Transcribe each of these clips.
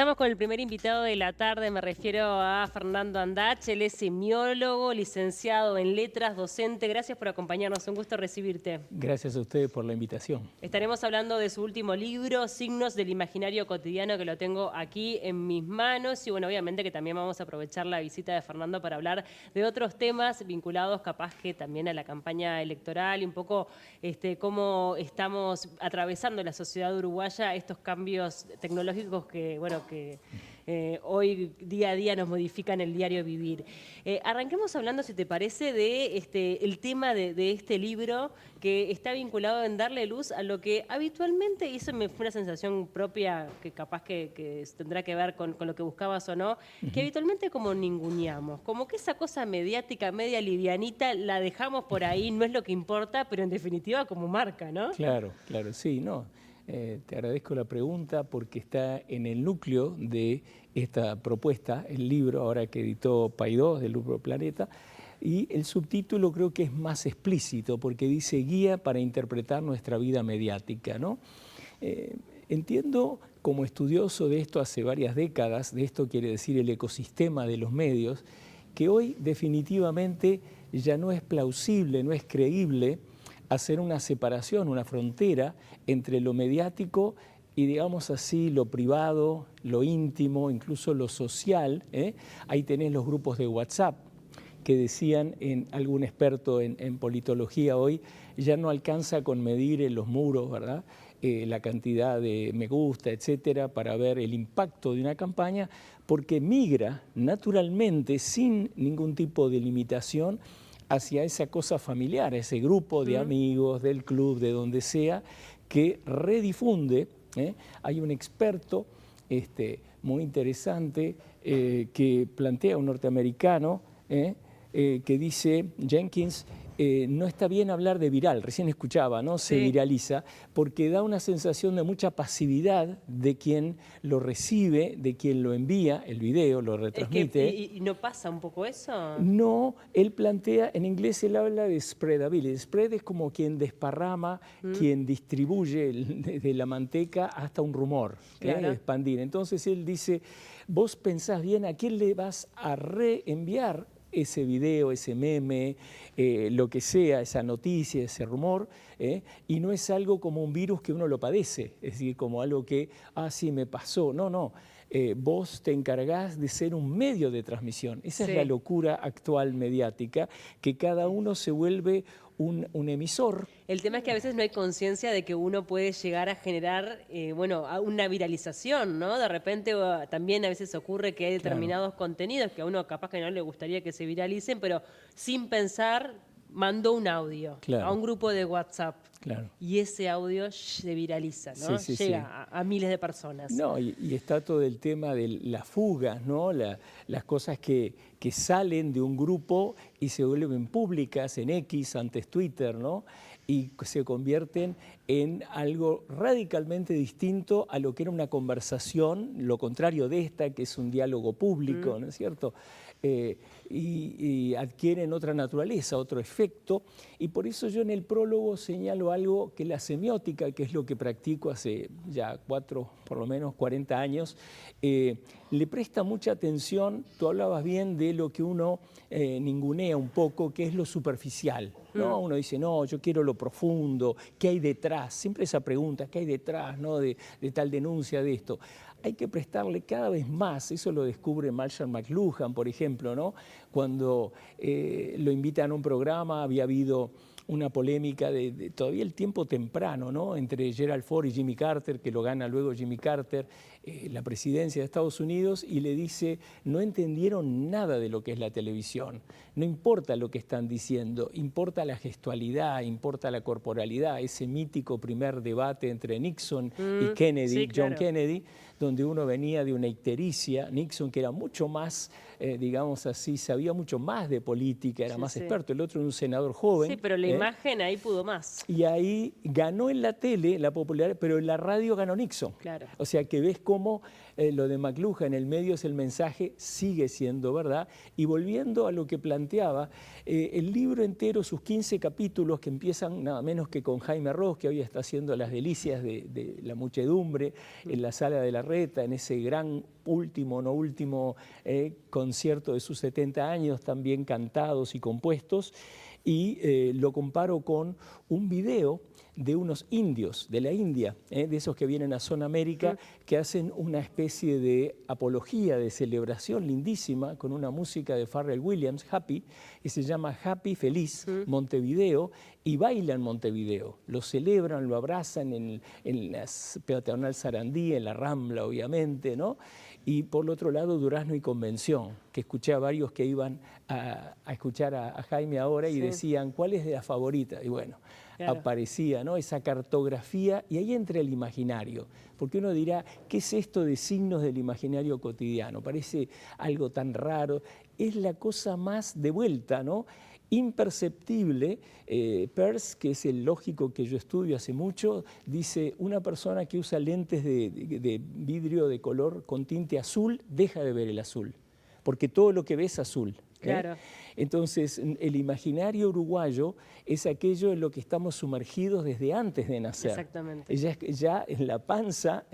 Estamos con el primer invitado de la tarde, me refiero a Fernando Andach. Él es semiólogo, licenciado en letras, docente. Gracias por acompañarnos, un gusto recibirte. Gracias a ustedes por la invitación. Estaremos hablando de su último libro, Signos del Imaginario Cotidiano, que lo tengo aquí en mis manos. Y bueno, obviamente que también vamos a aprovechar la visita de Fernando para hablar de otros temas vinculados capaz que también a la campaña electoral y un poco cómo estamos atravesando la sociedad uruguaya estos cambios tecnológicos que, bueno, que hoy día a día nos modifican el diario vivir. Arranquemos hablando, si te parece, de el tema de este libro que está vinculado en darle luz a lo que habitualmente, y eso me fue una sensación propia que capaz que tendrá que ver con lo que buscabas o no, que habitualmente como ninguneamos, como que esa cosa mediática, media livianita, la dejamos por ahí, no es lo que importa, pero en definitiva como marca, ¿no? Claro, claro, sí, no. Te agradezco la pregunta porque está en el núcleo de esta propuesta, el libro ahora que editó Paidós del Grupo Planeta, y el subtítulo creo que es más explícito porque dice guía para interpretar nuestra vida mediática, ¿no? Entiendo como estudioso de esto hace varias décadas, de esto quiere decir el ecosistema de los medios, que hoy definitivamente ya no es plausible, no es creíble hacer una separación, una frontera entre lo mediático y, digamos así, lo privado, lo íntimo, incluso lo social. Ahí tenés los grupos de WhatsApp que decían, algún experto en politología hoy, ya no alcanza con medir en los muros, ¿verdad?, la cantidad de me gusta, etcétera, para ver el impacto de una campaña, porque migra naturalmente, sin ningún tipo de limitación, hacia esa cosa familiar, ese grupo de amigos, del club, de donde sea, que redifunde. Hay un experto muy interesante que plantea, un norteamericano, que dice, Jenkins, no está bien hablar de viral, recién escuchaba, ¿no? Se viraliza, porque da una sensación de mucha pasividad de quien lo recibe, de quien lo envía, el video, lo retransmite. ¿Y no pasa un poco eso? No, él plantea, en inglés él habla de spreadability. Spread es como quien desparrama, quien distribuye desde la manteca hasta un rumor, Claro. expandir. Entonces él dice, vos pensás bien a quién le vas a reenviar ese video, ese meme, lo que sea, esa noticia, ese rumor, y no es algo como un virus que uno lo padece, es decir, como algo que, sí, me pasó. No, no. Vos te encargás de ser un medio de transmisión. Esa es la locura actual mediática, que cada uno se vuelve un emisor. El tema es que a veces no hay conciencia de que uno puede llegar a generar, una viralización, ¿no? De repente también a veces ocurre que hay determinados contenidos que a uno capaz que no le gustaría que se viralicen, pero sin pensar mandó un audio a un grupo de WhatsApp. Claro. Y ese audio se viraliza, ¿no? Llega a miles de personas. No, y está todo el tema de las fugas, ¿no? Las cosas que salen de un grupo y se vuelven públicas en X, antes Twitter, ¿no? Y se convierten en algo radicalmente distinto a lo que era una conversación, lo contrario de esta, que es un diálogo público, ¿no es cierto? Y adquieren otra naturaleza, otro efecto, y por eso yo en el prólogo señalo algo que la semiótica, que es lo que practico hace ya por lo menos 40 años, le presta mucha atención. Tú hablabas bien de lo que uno ningunea un poco, que es lo superficial, ¿no? Uno dice, no, yo quiero lo profundo, ¿qué hay detrás? Siempre esa pregunta, ¿qué hay detrás, ¿no? de tal denuncia, de esto? Hay que prestarle cada vez más, eso lo descubre Marshall McLuhan, por ejemplo, ¿no? Cuando lo invitan a un programa, había habido una polémica de todavía el tiempo temprano, ¿no? Entre Gerald Ford y Jimmy Carter, que lo gana luego Jimmy Carter, la presidencia de Estados Unidos, y le dice, no entendieron nada de lo que es la televisión, no importa lo que están diciendo, importa la gestualidad, importa la corporalidad, ese mítico primer debate entre Nixon y Kennedy, John Kennedy, donde uno venía de una ictericia, Nixon que era mucho más, digamos así, sabía mucho más de política, era más experto, el otro era un senador joven. Sí, pero la imagen ahí pudo más. Y ahí ganó en la tele la popularidad, pero en la radio ganó Nixon. Claro. O sea que ves cómo lo de McLuhan en el medio es el mensaje, sigue siendo verdad. Y volviendo a lo que planteaba, el libro entero, sus 15 capítulos que empiezan nada menos que con Jaime Ross, que hoy está haciendo las delicias de la muchedumbre en la Sala de la Reta, en ese gran último concierto de sus 70 años, también cantados y compuestos. Y lo comparo con un video de unos indios de la India, de esos que vienen a Zona América, que hacen una especie de apología, de celebración lindísima, con una música de Pharrell Williams, Happy, y se llama Happy, Feliz, Montevideo, y bailan Montevideo, lo celebran, lo abrazan en la peatonal Sarandí, en la Rambla, obviamente, ¿no? Y por el otro lado, Durazno y Convención, que escuché a varios que iban a escuchar a Jaime ahora y decían, ¿cuál es la favorita? Y bueno, aparecía, ¿no?, esa cartografía, y ahí entra el imaginario, porque uno dirá, ¿qué es esto de signos del imaginario cotidiano? Parece algo tan raro, es la cosa más de vuelta, ¿no?, imperceptible. Peirce, que es el lógico que yo estudio hace mucho, dice, una persona que usa lentes de vidrio de color con tinte azul, deja de ver el azul, porque todo lo que ve es azul. Claro. Entonces, el imaginario uruguayo es aquello en lo que estamos sumergidos desde antes de nacer. Exactamente. Ya en la panza,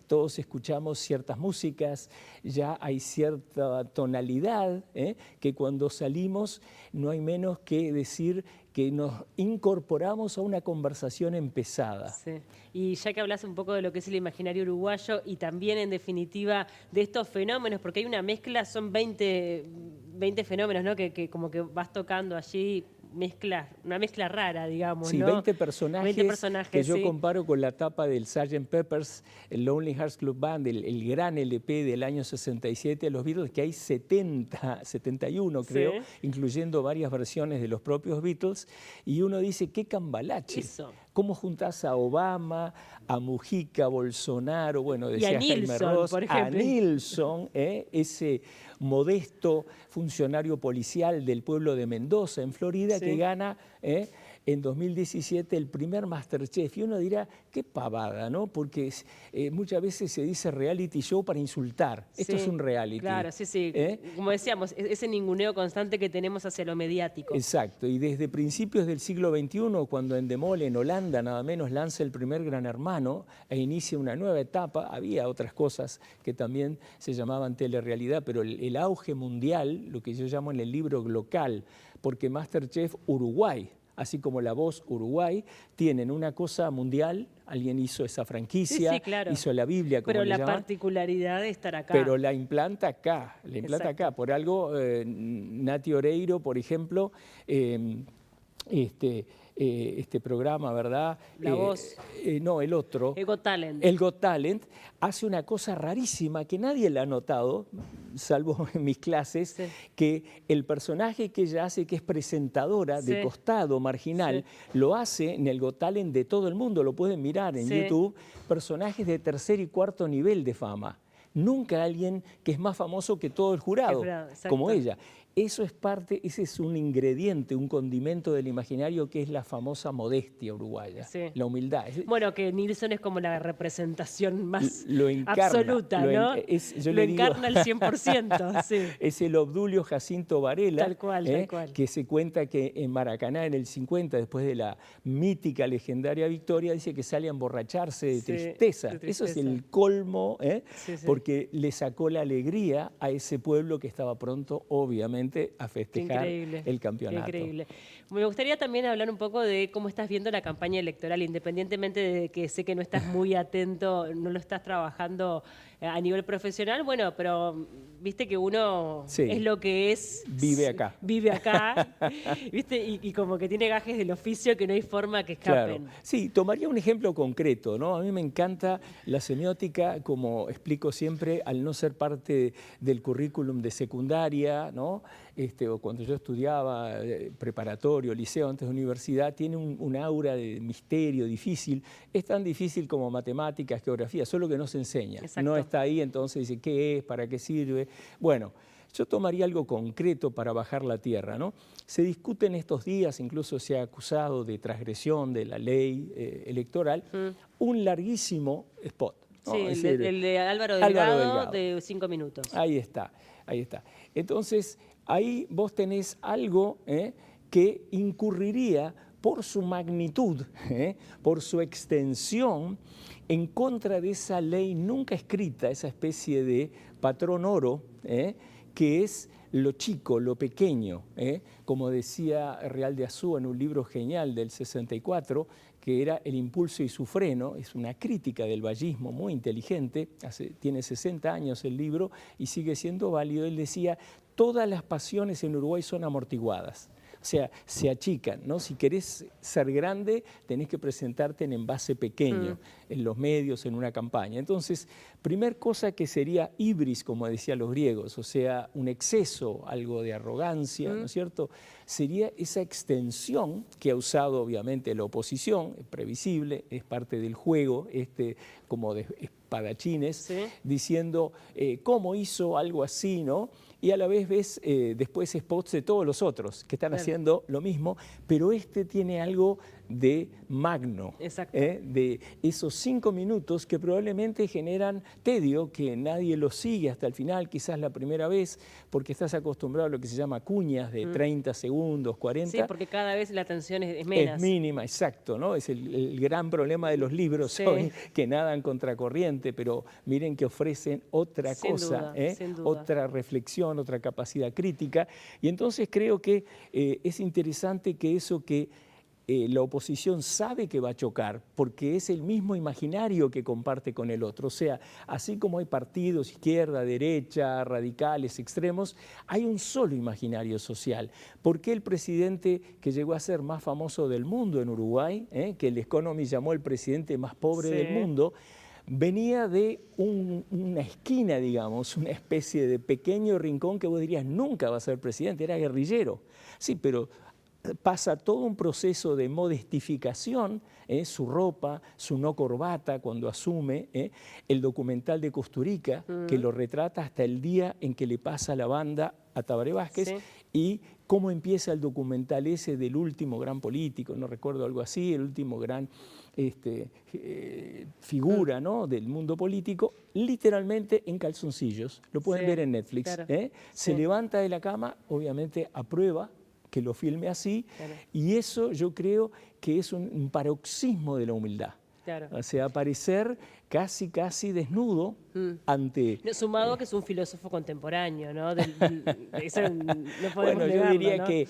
todos escuchamos ciertas músicas, ya hay cierta tonalidad, que cuando salimos no hay menos que decir que nos incorporamos a una conversación empezada. Sí. Y ya que hablas un poco de lo que es el imaginario uruguayo y también, en definitiva, de estos fenómenos, porque hay una mezcla, son 20 fenómenos, ¿no?, que como que vas tocando allí, una mezcla rara, digamos, sí, ¿no? 20 personajes que yo sí. comparo con la tapa del Sgt. Pepper's, el Lonely Hearts Club Band, el gran LP del año 67 de los Beatles, que hay 71 creo, incluyendo varias versiones de los propios Beatles, y uno dice, qué cambalache. Eso. ¿Cómo juntás a Obama, a Mujica, a Bolsonaro, bueno, decía Jaime Ross, a Nilsson, ese modesto funcionario policial del pueblo de Mendoza, en Florida, que gana en 2017 el primer MasterChef? Y uno dirá, qué pavada, ¿no? Porque muchas veces se dice reality show para insultar. Esto es un reality. Claro, sí. Como decíamos, ese ninguneo constante que tenemos hacia lo mediático. Exacto. Y desde principios del siglo XXI, cuando Endemol, en Holanda, nada menos, lanza el primer Gran Hermano e inicia una nueva etapa, había otras cosas que también se llamaban telerrealidad, pero el auge mundial, lo que yo llamo en el libro local, porque MasterChef Uruguay, así como La Voz Uruguay, tienen una cosa mundial. Alguien hizo esa franquicia, claro, hizo la Biblia, como pero le la llaman, particularidad de estar acá. pero la implanta acá, Por algo, Nati Oreiro, por ejemplo, este programa, ¿verdad? La Voz. No, el otro. El Got Talent. El Got Talent hace una cosa rarísima que nadie le ha notado, salvo en mis clases, que el personaje que ella hace, que es presentadora de costado, marginal, lo hace en el Got Talent de todo el mundo, lo pueden mirar en YouTube, personajes de tercer y cuarto nivel de fama. Nunca alguien que es más famoso que todo el jurado, como ella. Eso es parte, ese es un ingrediente, un condimento del imaginario, que es la famosa modestia uruguaya, la humildad. Bueno, que Nilsson es como la representación más encarna, absoluta, ¿no? Lo encarna al 100%. Es el Obdulio Jacinto Varela, tal cual. Que se cuenta que en Maracaná en el 50, después de la mítica, legendaria victoria, dice que sale a emborracharse de tristeza. Eso es el colmo, porque le sacó la alegría a ese pueblo que estaba pronto, obviamente, a festejar el campeonato. Increíble. Me gustaría también hablar un poco de cómo estás viendo la campaña electoral, independientemente de que sé que no estás muy atento, no lo estás trabajando a nivel profesional, bueno, pero viste que uno es lo que es. Vive acá. Vive acá, viste, y como que tiene gajes del oficio que no hay forma que escapen. Claro. Sí, tomaría un ejemplo concreto, ¿no? A mí me encanta la semiótica, como explico siempre, al no ser parte del currículum de secundaria, ¿no? O cuando yo estudiaba preparatorio, liceo, antes de universidad, tiene un aura de misterio difícil. Es tan difícil como matemáticas, geografía, solo que no se enseña. No está ahí, entonces dice, ¿qué es? ¿Para qué sirve? Bueno, Yo tomaría algo concreto para bajar la tierra, ¿no? Se discute en estos días, incluso se ha acusado de transgresión de la ley electoral, un larguísimo spot, ¿no? Sí, Es decir, el de Álvaro Álvaro Delgado, Delgado. de 5 minutos. Ahí está, ahí está. Entonces, ahí vos tenés algo que incurriría por su magnitud, por su extensión, en contra de esa ley nunca escrita, esa especie de patrón oro, que es lo chico, lo pequeño, como decía Real de Azúa en un libro genial del 64, que era El impulso y su freno. Es una crítica del vallismo muy inteligente, tiene 60 años el libro y sigue siendo válido. Él decía, todas las pasiones en Uruguay son amortiguadas. O sea, se achican, ¿no? Si querés ser grande, tenés que presentarte en envase pequeño, en los medios, en una campaña. Entonces, primer cosa que sería ibris, como decían los griegos, o sea, un exceso, algo de arrogancia, ¿no es cierto? Sería esa extensión que ha usado obviamente la oposición, es previsible, es parte del juego, como de espadachines, diciendo cómo hizo algo así, ¿no? Y a la vez ves después spots de todos los otros que están haciendo lo mismo, pero tiene algo de magno, de esos 5 minutos que probablemente generan tedio, que nadie lo sigue hasta el final, quizás la primera vez, porque estás acostumbrado a lo que se llama cuñas de 30 segundos, 40. Sí, porque cada vez la atención es menos. Es mínima, exacto, ¿no? Es el gran problema de los libros hoy, que nadan contracorriente, pero miren que ofrecen otra cosa, sin duda. otra reflexión, otra capacidad crítica. Y entonces creo que es interesante que eso que la oposición sabe que va a chocar, porque es el mismo imaginario que comparte con el otro. O sea, así como hay partidos, izquierda, derecha, radicales, extremos, hay un solo imaginario social. ¿Por qué el presidente que llegó a ser más famoso del mundo en Uruguay, que el Economist llamó el presidente más pobre del mundo, venía de una esquina, digamos, una especie de pequeño rincón que vos dirías nunca va a ser presidente, era guerrillero? Sí, pero pasa todo un proceso de modestificación, su ropa, su no corbata cuando asume, el documental de Kusturica, que lo retrata hasta el día en que le pasa la banda a Tabaré Vázquez, y cómo empieza el documental ese del último gran político, no recuerdo algo así, el último gran figura, ¿no?, del mundo político, literalmente en calzoncillos. Lo pueden ver en Netflix. Claro. Se levanta de la cama, obviamente aprueba que lo filme así, y eso yo creo que es un paroxismo de la humildad. O sea, aparecer casi desnudo ante... Sumado que es un filósofo contemporáneo, ¿no? Eso no podemos bueno, negarlo, yo diría, ¿no?, que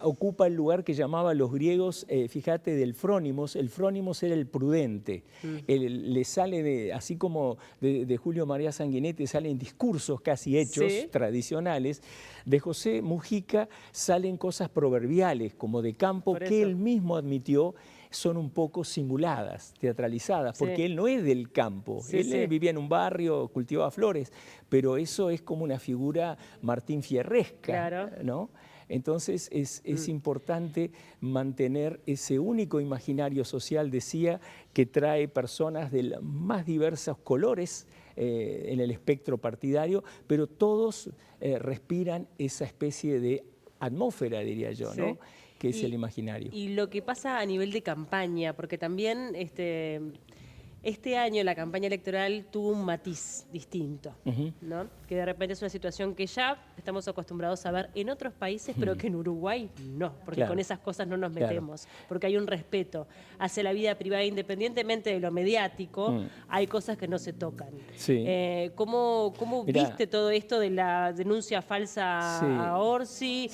ocupa el lugar que llamaban los griegos, fíjate, del frónimos. El frónimos era el prudente. Le sale, así como de Julio María Sanguinetti salen discursos casi hechos, tradicionales, de José Mujica salen cosas proverbiales, como de Campo, que él mismo admitió son un poco simuladas, teatralizadas, porque él no es del campo, él vivía en un barrio, cultivaba flores, pero eso es como una figura Martín Fierresca, ¿no? Entonces es importante mantener ese único imaginario social, decía, que trae personas de los más diversos colores en el espectro partidario, pero todos respiran esa especie de atmósfera, diría yo, ¿no?, que es el imaginario. Y lo que pasa a nivel de campaña, porque también este año la campaña electoral tuvo un matiz distinto, ¿no? Que de repente es una situación que ya estamos acostumbrados a ver en otros países, pero que en Uruguay no, porque con esas cosas no nos metemos, porque hay un respeto hacia la vida privada, independientemente de lo mediático, hay cosas que no se tocan. ¿Cómo viste todo esto de la denuncia falsa a Orsi?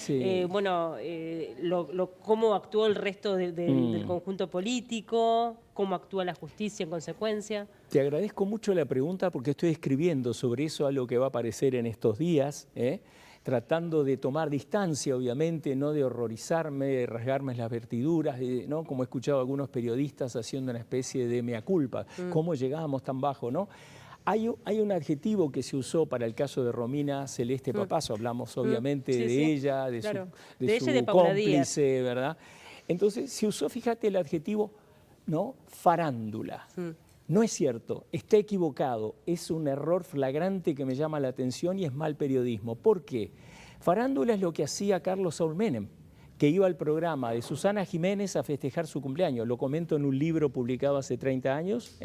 ¿Cómo actuó el resto del conjunto político? ¿Cómo actúa la justicia en consecuencia? Te agradezco mucho la pregunta porque estoy escribiendo sobre eso, algo que va a aparecer en estos días, tratando de tomar distancia, obviamente, no de horrorizarme, de rasgarme las vestiduras, ¿no?, como he escuchado a algunos periodistas haciendo una especie de mea culpa. ¿Cómo llegamos tan bajo, no? Hay un adjetivo que se usó para el caso de Romina Celeste Papazo, hablamos obviamente de ella, de su cómplice, ¿verdad? Entonces se usó, fíjate, el adjetivo, ¿no?, farándula. No es cierto, está equivocado, es un error flagrante que me llama la atención y es mal periodismo. ¿Por qué? Farándula es lo que hacía Carlos Saúl Menem, que iba al programa de Susana Jiménez a festejar su cumpleaños. Lo comento en un libro publicado hace 30 años.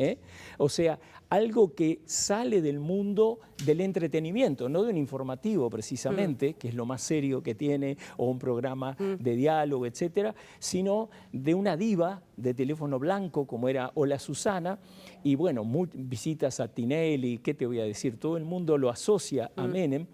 O sea, algo que sale del mundo del entretenimiento, no de un informativo precisamente, que es lo más serio que tiene, o un programa de diálogo, etcétera, sino de una diva de teléfono blanco como era Hola Susana, y bueno, visitas a Tinelli, ¿qué te voy a decir? Todo el mundo lo asocia a Menem.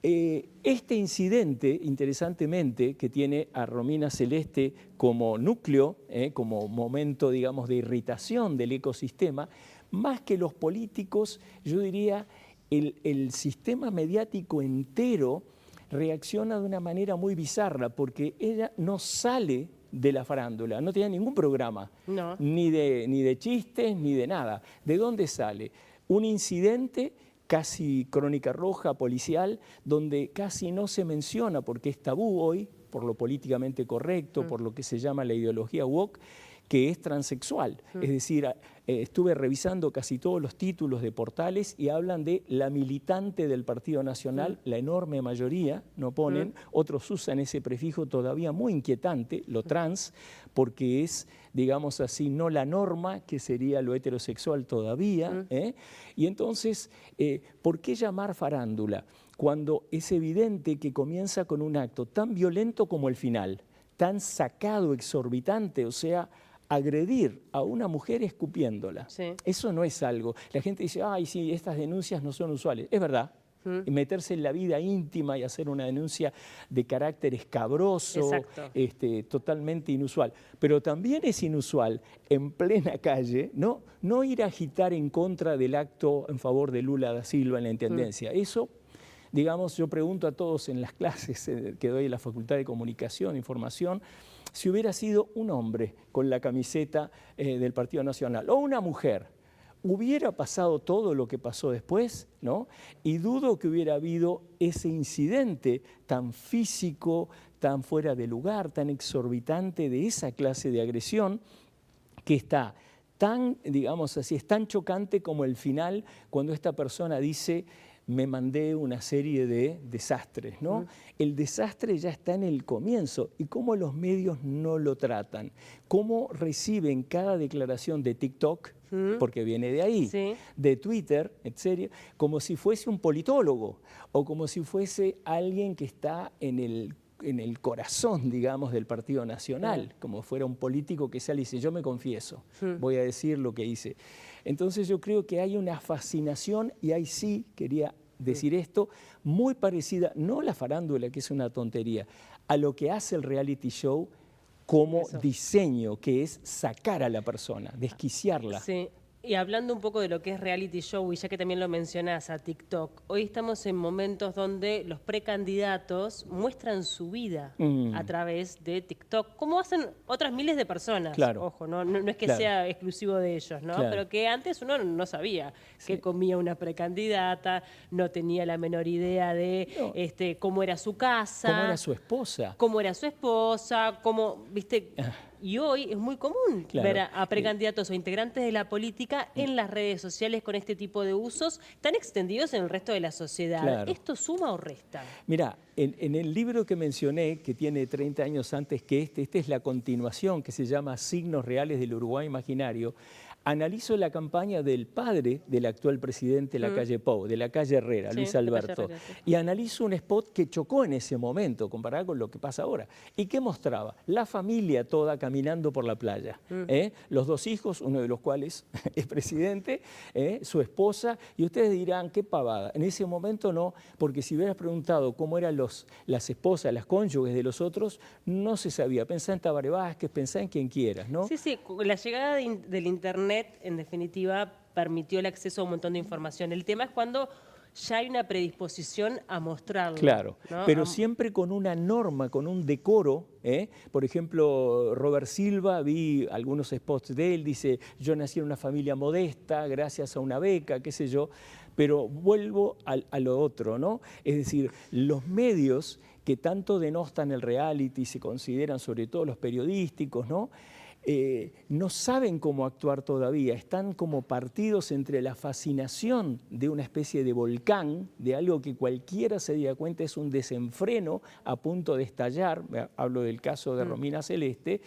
Este incidente, interesantemente, que tiene a Romina Celeste como núcleo, como momento, digamos, de irritación del ecosistema, más que los políticos, yo diría, el sistema mediático entero reacciona de una manera muy bizarra, porque ella no sale de la farándula, no tiene ningún programa, No. ni de chistes, ni de nada. ¿De dónde sale? Un incidente casi crónica roja, policial, donde casi no se menciona, porque es tabú hoy, por lo políticamente correcto, por lo que se llama la ideología woke, que es transexual. Es decir, estuve revisando casi todos los títulos de portales y hablan de la militante del Partido Nacional, la enorme mayoría, no ponen, otros usan ese prefijo todavía muy inquietante, lo trans, porque es, digamos así, no la norma, que sería lo heterosexual todavía. Y entonces, ¿por qué llamar farándula? Cuando es evidente que comienza con un acto tan violento como el final, tan sacado, exorbitante, o sea, agredir a una mujer escupiéndola. Sí. Eso no es algo. La gente dice, ay, sí, estas denuncias no son usuales. Es verdad. Y meterse en la vida íntima y hacer una denuncia de carácter escabroso, totalmente inusual. Pero también es inusual en plena calle no ir a agitar en contra del acto en favor de Lula da Silva en la Intendencia. Eso, digamos, yo pregunto a todos en las clases que doy en la Facultad de Comunicación, Información, si hubiera sido un hombre con la camiseta del Partido Nacional o una mujer, ¿hubiera pasado todo lo que pasó después? ¿No? Y dudo que hubiera habido ese incidente tan físico, tan fuera de lugar, tan exorbitante de esa clase de agresión que está tan, digamos así, es tan chocante como el final cuando esta persona dice: me mandé una serie de desastres, ¿no? El desastre ya está en el comienzo. ¿Y cómo los medios no lo tratan? ¿Cómo reciben cada declaración de TikTok, porque viene de ahí, de Twitter, etcétera, como si fuese un politólogo o como si fuese alguien que está en el corazón, digamos, del Partido Nacional, como fuera un político que sale y dice: yo me confieso, voy a decir lo que hice? Entonces yo creo que hay una fascinación, y ahí sí quería decir esto, muy parecida, no a la farándula, que es una tontería, a lo que hace el reality show como diseño, que es sacar a la persona, desquiciarla. Sí. Y hablando un poco de lo que es reality show, y ya que también lo mencionás a TikTok, hoy estamos en momentos donde los precandidatos muestran su vida a través de TikTok, como hacen otras miles de personas. Claro. Ojo, no es que sea exclusivo de ellos, ¿no? Claro. Pero que antes uno no sabía qué comía una precandidata, no tenía la menor idea de cómo era su casa. ¿Cómo era su esposa? Cómo era su esposa, cómo, viste... Y hoy es muy común ver a precandidatos o integrantes de la política en las redes sociales con este tipo de usos tan extendidos en el resto de la sociedad. Claro. ¿Esto suma o resta? Mirá, en el libro que mencioné, que tiene 30 años antes que este es la continuación, que se llama Signos Reales del Uruguay Imaginario, analizo la campaña del padre del actual presidente de la calle Pou, de la calle Herrera, Luis Alberto, y analizo un spot que chocó en ese momento, comparado con lo que pasa ahora. ¿Y qué mostraba? La familia toda caminando por la playa. Los dos hijos, uno de los cuales es presidente, su esposa, y ustedes dirán, qué pavada. En ese momento no, porque si hubieras preguntado cómo eran las esposas, las cónyuges de los otros, no se sabía. Pensá en Tabaré Vázquez, pensá en quien quieras, ¿no? Sí, sí, la llegada del Internet, en definitiva, permitió el acceso a un montón de información. El tema es cuando ya hay una predisposición a mostrarlo. Claro, ¿no? pero siempre con una norma, con un decoro. Por ejemplo, Robert Silva, vi algunos spots de él, dice: yo nací en una familia modesta, gracias a una beca, qué sé yo, pero vuelvo a lo otro, ¿no? Es decir, los medios que tanto denostan el reality, se consideran, sobre todo los periodísticos, ¿no? no saben cómo actuar todavía, están como partidos entre la fascinación de una especie de volcán, de algo que cualquiera se diera cuenta es un desenfreno a punto de estallar, hablo del caso de Romina Celeste,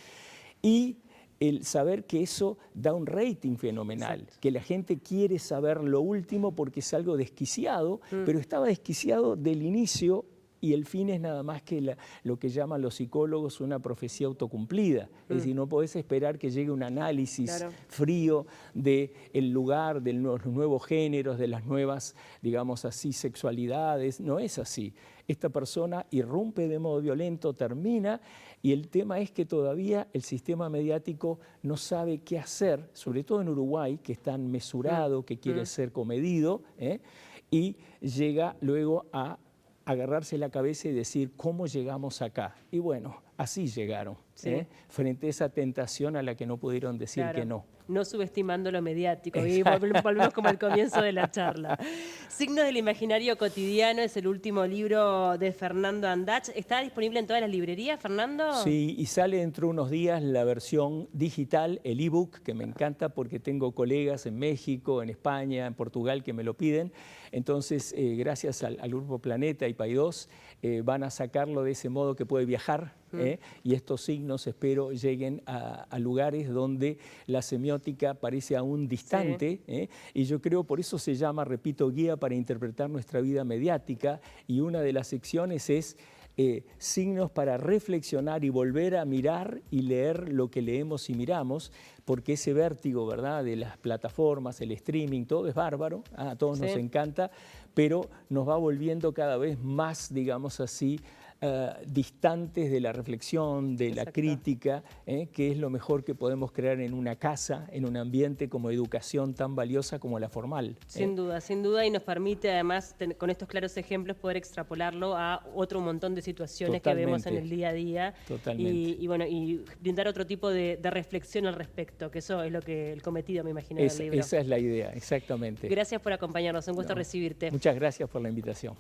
y el saber que eso da un rating fenomenal, exacto, que la gente quiere saber lo último porque es algo desquiciado, pero estaba desquiciado del inicio y el fin es nada más que lo que llaman los psicólogos una profecía autocumplida. Es decir, no podés esperar que llegue un análisis frío del lugar, de los nuevos géneros, de las nuevas, digamos así, sexualidades. No es así. Esta persona irrumpe de modo violento, termina, y el tema es que todavía el sistema mediático no sabe qué hacer, sobre todo en Uruguay, que es tan mesurado, que quiere ser comedido, y llega luego a agarrarse la cabeza y decir, ¿cómo llegamos acá? Y bueno, así llegaron, frente a esa tentación a la que no pudieron decir que no. No subestimando lo mediático, y volvemos como al comienzo de la charla. Signos del imaginario cotidiano es el último libro de Fernando Andach. ¿Está disponible en todas las librerías, Fernando? Sí, y sale dentro de unos días la versión digital, el ebook, que me encanta porque tengo colegas en México, en España, en Portugal que me lo piden. Entonces, gracias al Grupo Planeta y Paidós, van a sacarlo de ese modo que puede viajar, y estos signos espero lleguen a lugares donde la semiótica parece aún distante, y yo creo por eso se llama, repito, Guía para interpretar nuestra vida mediática, y una de las secciones es signos para reflexionar y volver a mirar y leer lo que leemos y miramos, porque ese vértigo, ¿verdad?, de las plataformas, el streaming, todo es bárbaro, a todos nos encanta, pero nos va volviendo cada vez más, digamos así, distantes de la reflexión, de la crítica, que es lo mejor que podemos crear en una casa, en un ambiente como educación tan valiosa como la formal. Sin duda, y nos permite además, con estos claros ejemplos, poder extrapolarlo a otro montón de situaciones que vemos en el día a día. Totalmente. Y brindar otro tipo de reflexión al respecto, que eso es lo que el cometido, me imagino, del libro. Esa es la idea, exactamente. Gracias por acompañarnos, un gusto recibirte. Muchas gracias por la invitación.